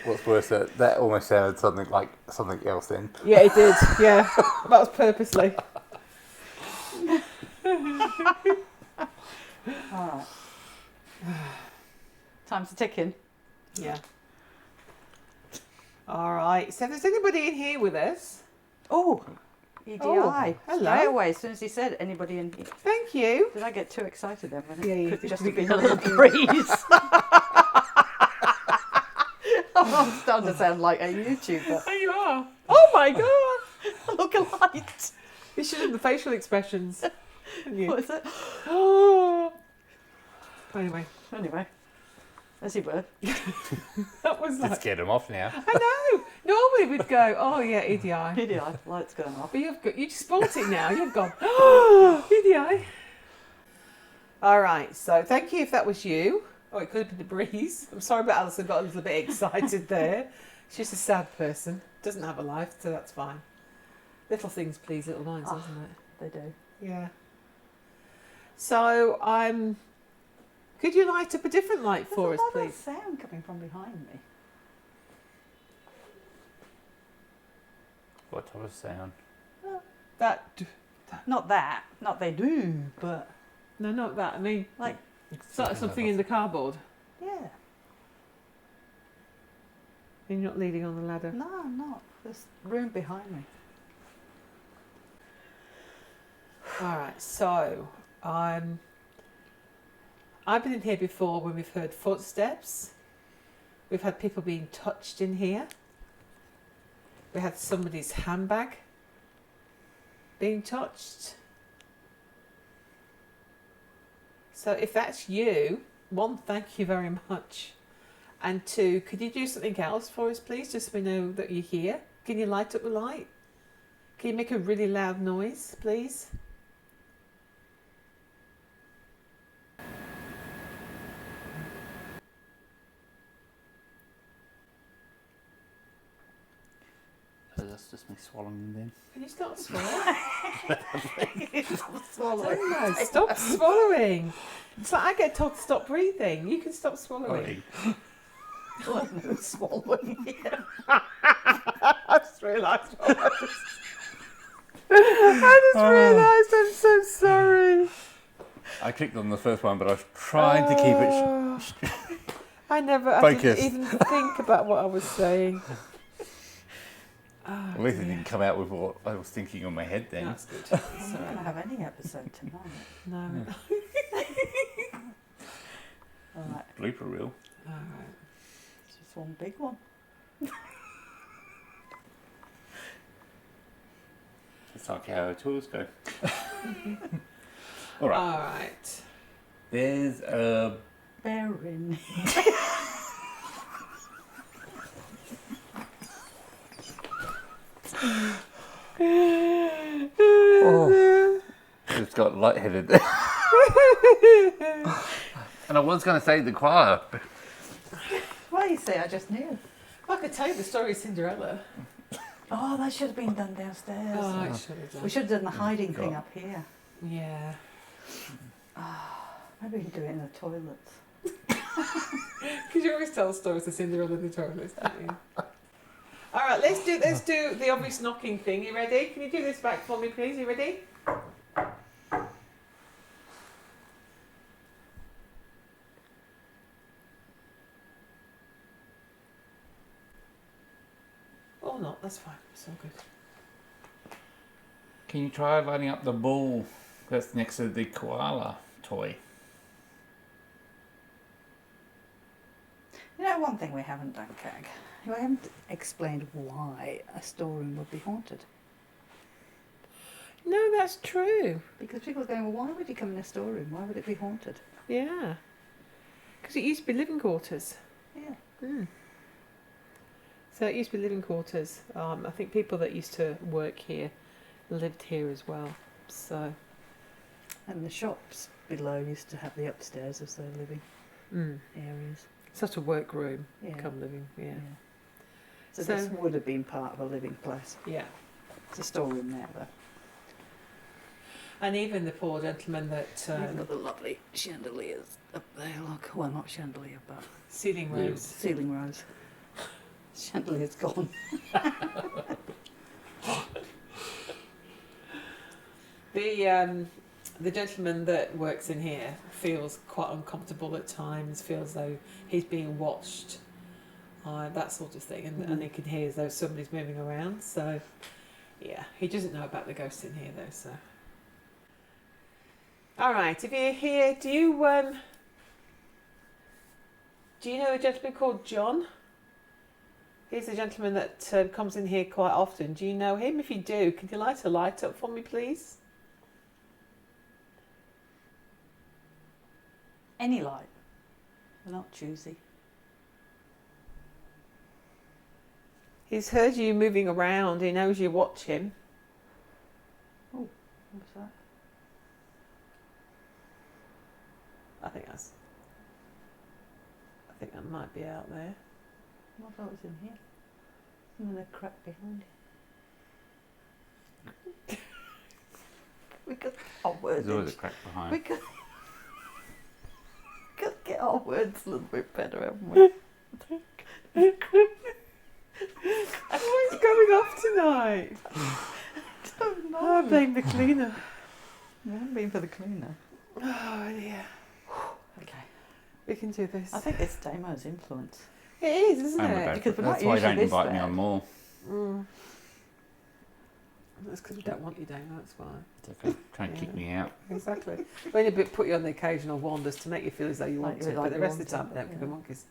What's worse, that almost sounded something like something else then. Yeah, it did. Yeah, that was purposely. Alright. Time's ticking. Yeah. All right. So if there's anybody in here with us, Oh, EDI. Oh, hello. Straight away, as soon as he said anybody in here. thank you. Did I get too excited then? When Yeah, it you could did. just have been a little breeze. I'm starting to sound like a YouTuber. There you are. Oh my God. Look a light. You should have the facial expressions. Shouldn't you? What is it? Oh. Anyway, Anyway, as you were. that was Just like. get him off now. I know. Normally we'd go, oh yeah, EDI. EDI, light's going off. But you just bought it now. You've gone, oh, EDI. All right. So thank you if that was you. Oh, it could have been the breeze. I'm sorry about Alison. Got a little bit excited there. She's a sad person. Doesn't have a life, so that's fine. Little things please little minds, doesn't it? They do. Yeah. So could you light up a different light for us, There's please? a lot of sound coming from behind me. What type of sound? That. Not that. Not they do, but No, not that. I mean, like, something in the cardboard. yeah. You're not leaning on the ladder. No, I'm not. There's room behind me. All right. So I've been in here before when we've heard footsteps. We've had people being touched in here. We had somebody's handbag being touched. So if that's you, one, thank you very much. And two, could you do something else for us, please, just so we know that you're here? Can you light up the light? Can you make a really loud noise, please? So that's just me swallowing then. Can you stop swallowing? Swallowing. No, stop swallowing. It's like I get told to stop breathing. You can stop swallowing. No swallowing here. I just realised what I just realised. I'm so sorry. I clicked on the first one, but I was trying to keep it. I didn't Focus. even think about what I was saying. At least it didn't come out with what I was thinking on my head then. That's good. I'm not going to have any episode tonight. No. Alright, Blooper reel. All right. just one big one. It's like how our tours go. All right. All right. There's a. Bear in. It's got lightheaded. And I was going to say the choir. Well, you see, I just knew. I could tell you the story of Cinderella. Oh, that should have been done downstairs. Oh, I should have done. We should have done the hiding thing up here. Yeah. Maybe we can do it in the toilets. Because you always tell stories of Cinderella in the toilets, don't you? All right, let's do the obvious knocking thing. You ready? Can you do this back for me, please? You ready? Or not, that's fine. It's all good. Can you try lighting up the ball that's next to the koala toy? You know, one thing we haven't done, Cag. We haven't explained why a storeroom would be haunted. No, that's true. Because people are going, well, why would you come in a storeroom? Why would it be haunted? Yeah. Because it used to be living quarters. Yeah. So it used to be living quarters. I think people that used to work here lived here as well. So. And the shops below used to have the upstairs as their living areas. Sort of workroom, Yeah. come living, yeah. So this would have been part of a living place. Yeah. It's a storeroom there, though. And even the poor gentleman that You've got the lovely chandeliers up there. Look, well, not chandelier, but ceiling rose. ceiling rose. Chandelier's gone. The gentleman that works in here feels quite uncomfortable at times, feels though he's being watched, that sort of thing, and he can hear as though somebody's moving around. So, yeah, he doesn't know about the ghosts in here though. So, all right, if you're here, do you know a gentleman called John? He's a gentleman that comes in here quite often. Do you know him? If you do, could you light a light up for me, please? Any light. We're not choosy. He's heard you moving around. He knows you watch him. Oh, what's that? I think that might be out there. I thought it was in here. And then a crack behind it. We could get our words. There's always a crack behind. We could get our words a little bit better, haven't we? What's going off tonight? Don't know. I blame the cleaner. It hasn't been for the cleaner. Oh dear. Okay. We can do this. I think it's Damo's influence. It is, isn't I'm it? about Because it. we're not That's why you usually don't this invite me bad. on more. That's because we don't want you down, that's why. It's okay. Try and kick me out. Exactly. We only put you on the occasional wanders to make you feel as though you Like want you to, like but the you rest of want the time, to, don't give the yeah. monkeys.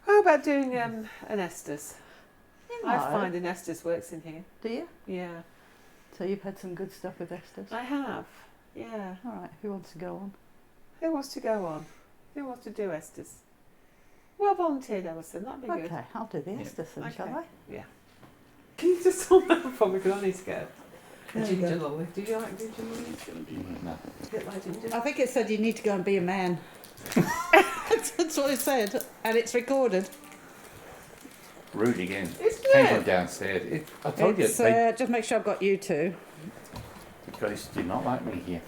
How about doing an Estes? I find an Estes works in here. Do you? Yeah. So you've had some good stuff with Estes? I have. Yeah. All right, who wants to go on? Who wants to go on? Who wants to do Estes? Well volunteered, Alison. That'd be good. Okay, I'll do the Estes then, shall I? Yeah. Can you just hold that for me? Because I need to get a There you ginger go. lolly. Do you like ginger lollies? No. A bit like ginger. I think it said you need to go and be a man. That's what it said, and it's recorded. Rude again. Isn't Came it? from downstairs. I told you, It's, they, just make sure I've got you two. the ghosts do not like me here.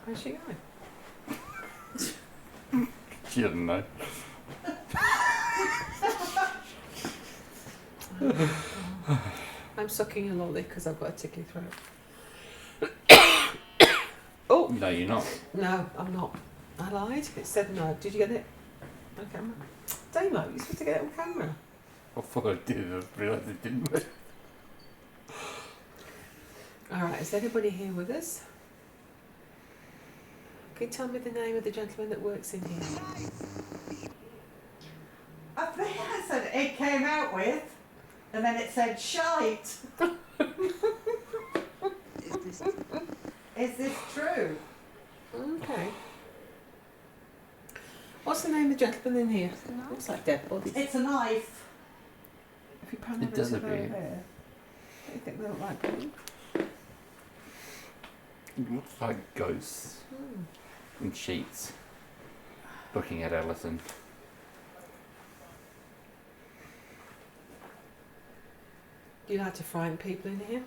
Where's she going? She doesn't know. I'm sucking a lolly because I've got a tickly throat. Oh! No, you're not. No, I'm not. I lied. It said no. Did you get it on camera? Damo, you're supposed to get it on camera. I thought I did. I realised it didn't work. Alright, is anybody here with us? Can you tell me the name of the gentleman that works in here? I think I said it came out with, and then it said shite. Is this true? Okay. What's the name of the gentleman in here? Looks like dead bodies. It's a knife. If you pan It over does to appear. there, do you think they look like bodies? It looks like ghosts in sheets looking at Alison. Do you like to frighten people in here?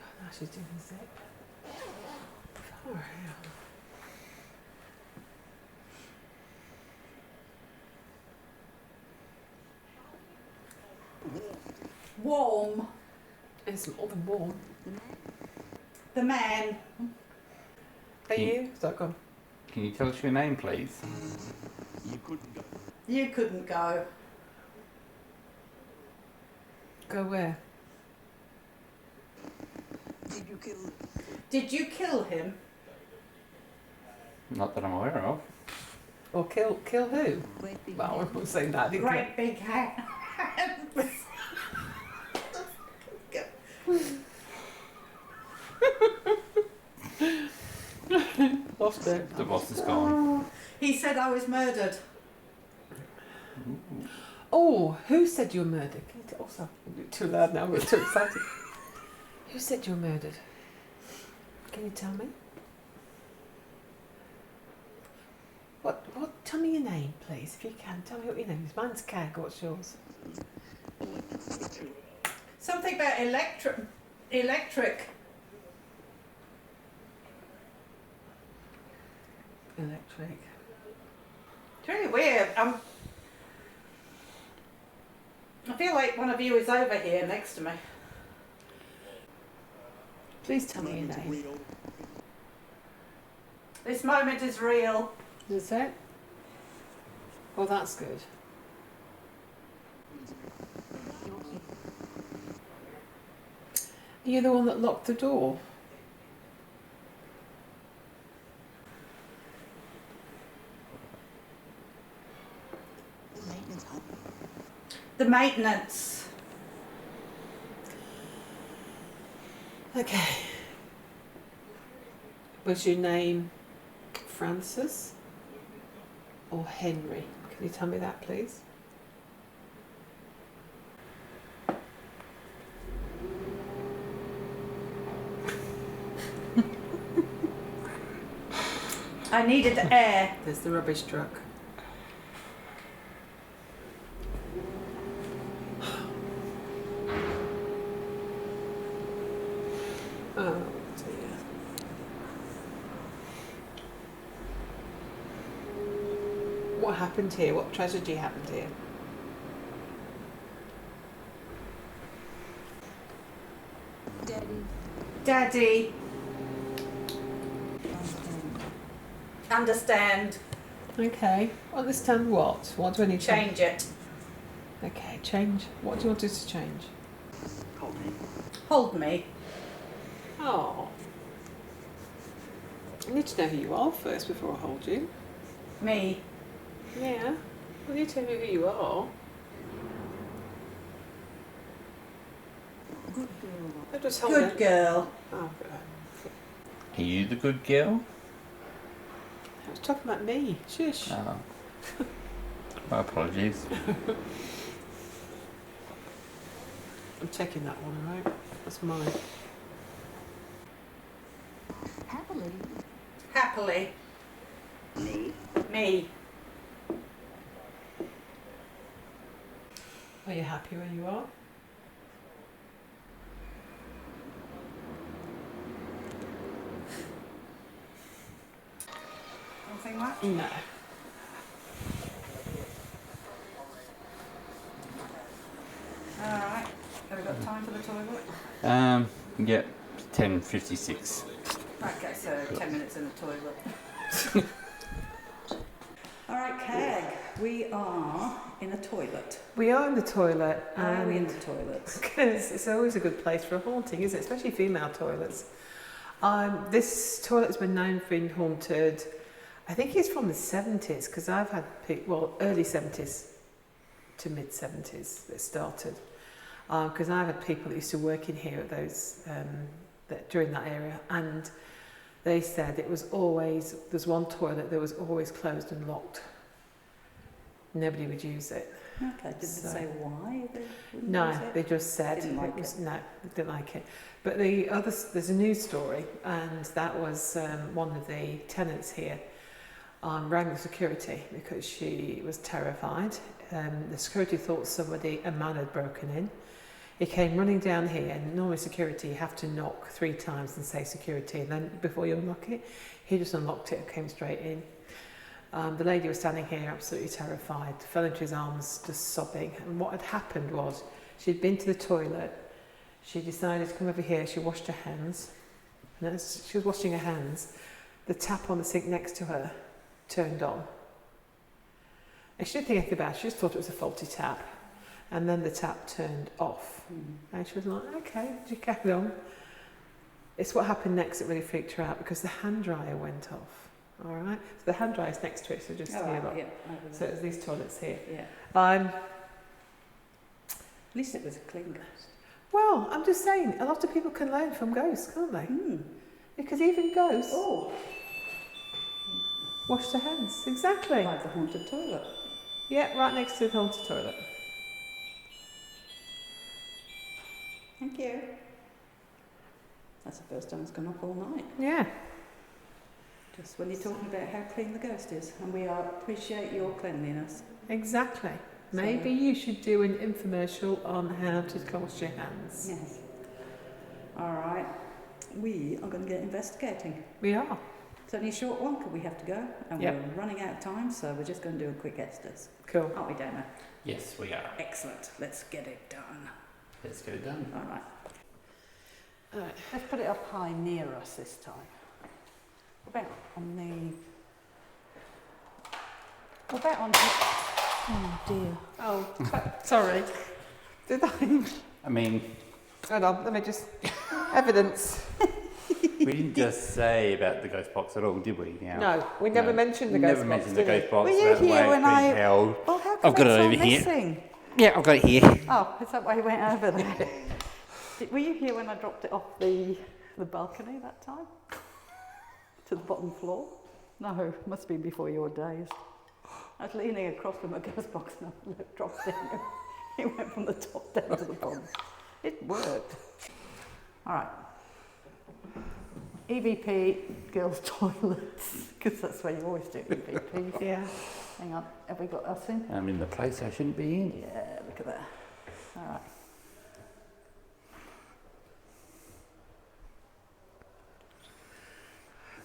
Oh, now she's doing a zip. Oh, yeah. Warm. It's more than warm. The man. Are You- you? So go on. Can you tell us your name, please? You couldn't go. You couldn't go. Go where? Did you kill them? Did you kill him? Not that I'm aware of. Or kill who? Great big Well, I'm not saying that. I didn't Great big hat. Lost it. The boss is gone. He said I was murdered. Oh, who said you were murdered? Can you tell? Also, I'm too loud now. We're too excited. Who said you were murdered? Can you tell me? What? Tell me your name, please, if you can. Tell me what your name is. Mine's Cag. What's yours? Something about electric. Electric. It's really weird. I feel like one of you is over here next to me. Please tell me your name. This moment is real. Is it? Well, that's good. Are you the one that locked the door? The maintenance. Okay. Was your name Francis or Henry? Can you tell me that, please? I needed air. There's the rubbish truck. Oh dear. What happened here? What tragedy happened here? Daddy. Understand. Okay. Understand what? What do I need to Change it. Okay, change. What do you want us to change? Hold me. Oh. I need to know who you are first before I hold you. Me. Yeah. Well, you tell me who you are. Good girl. I just hold Good it. girl. Oh, good. Are you the good girl? I was talking about me. Shush. Oh. My apologies. I'm checking that one, alright? That's mine. Happily. Happily. Me. Me. Are you happy where you are? Nothing much? No. Alright. Have we got time for the toilet? Yep, 10:56. Okay, so 10 minutes in the toilet. Alright, Cag. We are in a toilet. We are in the toilet. Why are we in the toilets? Because it's always a good place for a haunting, isn't it? Especially female toilets. This toilet's been known for being haunted. I think it's from the 70s, because I've had early 70s to mid 70s that started. Because I've had people that used to work in here at those during that area, and they said it was always, there's one toilet that was always closed and locked. Nobody would use it. Okay, did they say why they wouldn't No, use it? they just said Didn't like no, they didn't like it. But there's a news story, and that was one of the tenants here rang the security because she was terrified. The security thought a man had broken in. He came running down here, and normally security, you have to knock 3 times and say security, and then before you unlock it, he just unlocked it and came straight in. The lady was standing here absolutely terrified, fell into his arms just sobbing, and what had happened was she'd been to the toilet, she decided to come over here, she washed her hands, and as she was washing her hands, the tap on the sink next to her turned on. And she didn't think anything about it, she just thought it was a faulty tap. And then the tap turned off. And she was like, okay, she carried on. It's what happened next that really freaked her out, because the hand dryer went off. All right? So the hand dryer is next to it, so just here. Yeah, So it's these toilets here. yeah. At least it was a clean ghost. Well, I'm just saying, a lot of people can learn from ghosts, can't they? Because even ghosts... Oh! Wash the hands, exactly. Like the haunted toilet. Yeah, right next to the haunted toilet. Thank you. That's the first time it's gone off all night. Yeah. Just when you're talking about how clean the ghost is, and we appreciate your cleanliness. Exactly. Maybe you should do an infomercial on how to wash your hands. Yes. All right. We are going to get investigating. We are. It's only a short one because we have to go, and Yep. we're running out of time, so we're just going to do a quick Estes. Cool. Aren't we, Dana? Yes, we are. Excellent. Let's get it done. Let's get it done. All right. Alright. Let's put it up high near us this time. About on the... About on... Oh dear. Oh, sorry. Did I? I mean, Hold on, let me just... Evidence. we didn't just say about the ghost box at all, did we? Now, No, we never mentioned the never ghost box, mentioned the did we? ghost box. Were you about the way here it's when been I- held. Well, how I've got it over here. missing? Yeah, I've got it here. Oh, is that why you went over there? Were you here when I dropped it off the balcony that time? To the bottom floor? No, must be before your days. I was leaning across from a ghost box and I dropped it. It went from the top down to the bottom. It worked. All right. EVP, girls' toilets, because that's where you always do EVPs. Yeah. Hang on, have we got us in? I'm in the place I shouldn't be in. Yeah, look at that. All right.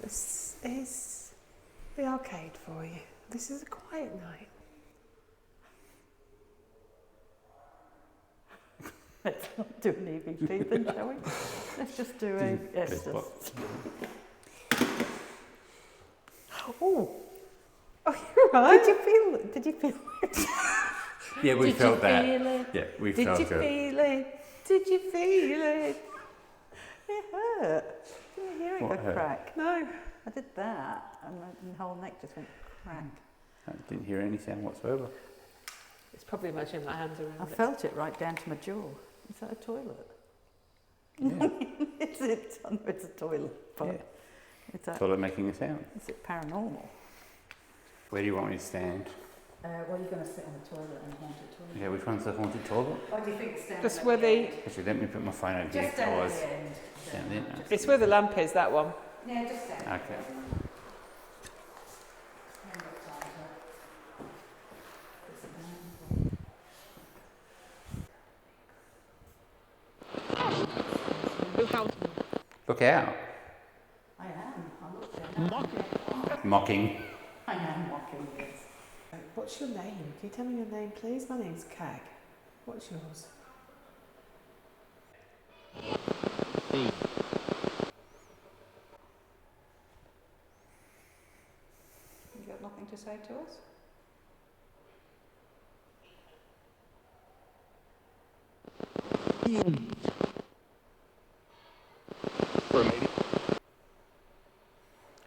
This is the arcade for you. This is a quiet night. Let's not do an EVP then, shall we? Let's just do a Estes. box. Oh, You're right. did you feel it? Yeah, we Did felt you that. feel it? Yeah, we Did felt you it. feel it? Did you feel it? It hurt. Didn't you hear it What go hurt? crack? No. I did that, and my whole neck just went crack. I didn't hear any sound whatsoever. It's probably imagining my hands around I it. felt it right down to my jaw. Is that a toilet? Yeah. it's a toilet, but Yeah. it's a, Toilet making a sound. is it paranormal? Where do you want me to stand? Well, you're going to sit on the toilet and haunted toilet. Yeah, which one's the haunted toilet? What do you think? Stand Just at where the end? the... Actually, let me put my phone over here. Just stand at Otherwise, the end. stand there. No. It's where the lamp is, that one. Yeah, just stand. Okay. Look out. I am. I'm looking. Mocking. I am mocking this. What's your name? Can you tell me your name, please? My name's Cag. What's yours? You got nothing to say to us?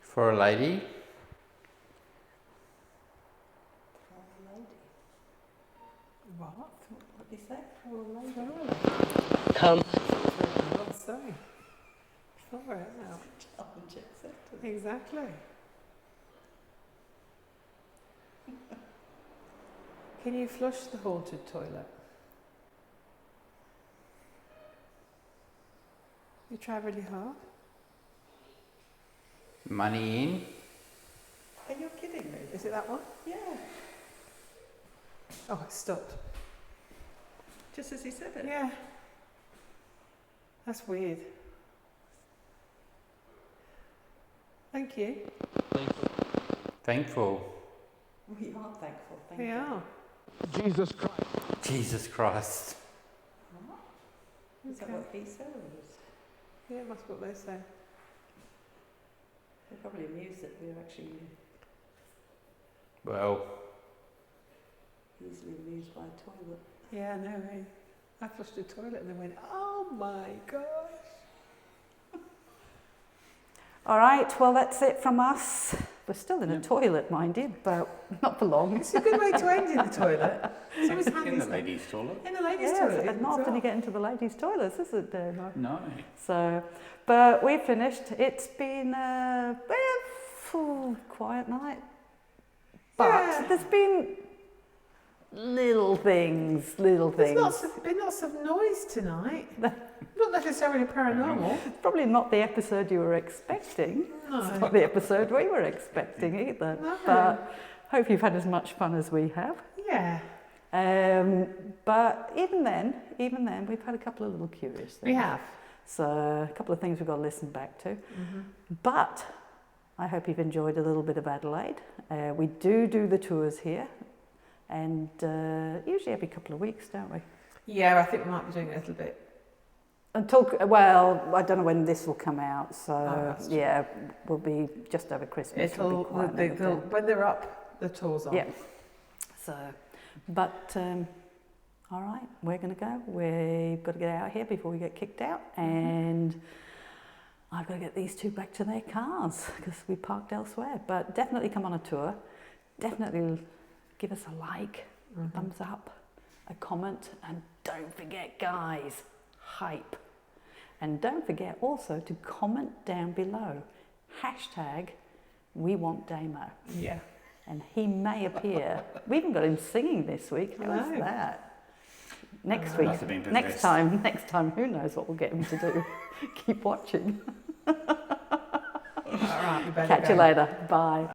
For a lady. What? What did you say? Come. I'm sorry. Far out. Challenge accepted. Exactly. Can you flush the haunted toilet? You try really hard? Money in. Are you kidding me? Is it that one? Yeah. Oh, it stopped. Just as he said it. Yeah. That's weird. Thank you. Thankful. We are thankful. Thank We you. are. Jesus Christ. Jesus Christ. Is that Okay. what he says? Yeah, that's what they say. They're probably amused that we're actually Well, easily amused by a toilet. Yeah, I know. I flushed the toilet and they went, oh my gosh. All right, well, that's it from us. We're still in a toilet, mind you, but not for long. It's a good way to end in the toilet. It's always handy, in the isn't it? ladies' toilet. In the ladies' Yes, toilet. and not as often you well. get into the ladies' toilets, is it, Dana? No. So, but we've finished. It's been quiet night. But there's been little things. There's been lots of noise tonight. Not necessarily paranormal. It's probably not the episode you were expecting. No. It's not the episode we were expecting either. No. But hope you've had as much fun as we have. Yeah. But even then, we've had a couple of little curious things. We have. So a couple of things we've got to listen back to. But I hope you've enjoyed a little bit of Adelaide. We do the tours here, and usually every couple of weeks, don't we? Yeah, I think we might be doing it a little bit. And well, I don't know when this will come out, so that's true. yeah, we'll be just over Christmas. When they're up, the tour's on. Yeah. So, but all right, we're going to go. We've got to get out here before we get kicked out, and I've got to get these two back to their cars because we parked elsewhere. But definitely come on a tour. Definitely give us a like, a thumbs up, a comment, and don't forget, guys, hype. And don't forget also to comment down below. #WeWantDamo. Yeah. And he may appear. We even got him singing this week. How's that? Next week, Must have been next time, who knows what we'll get him to do. Keep watching. All right, we better Catch you later. Bye.